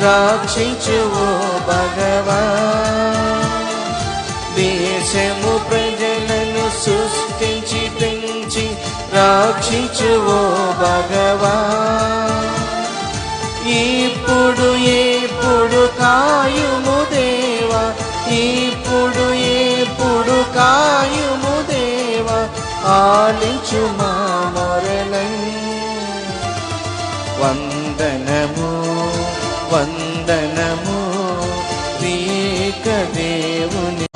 రక్షించువో భగవా. దేశము ప్రజలను సృష్టించి పెంచి రక్షించువో భగవా. ఇప్పుడు ఎప్పుడు కాయుము దేవా, ఇప్పుడు ఎప్పుడు కాయుము దేవా, ఆలించు మా మొరలను. వందనము వందనము ఏక దేవుని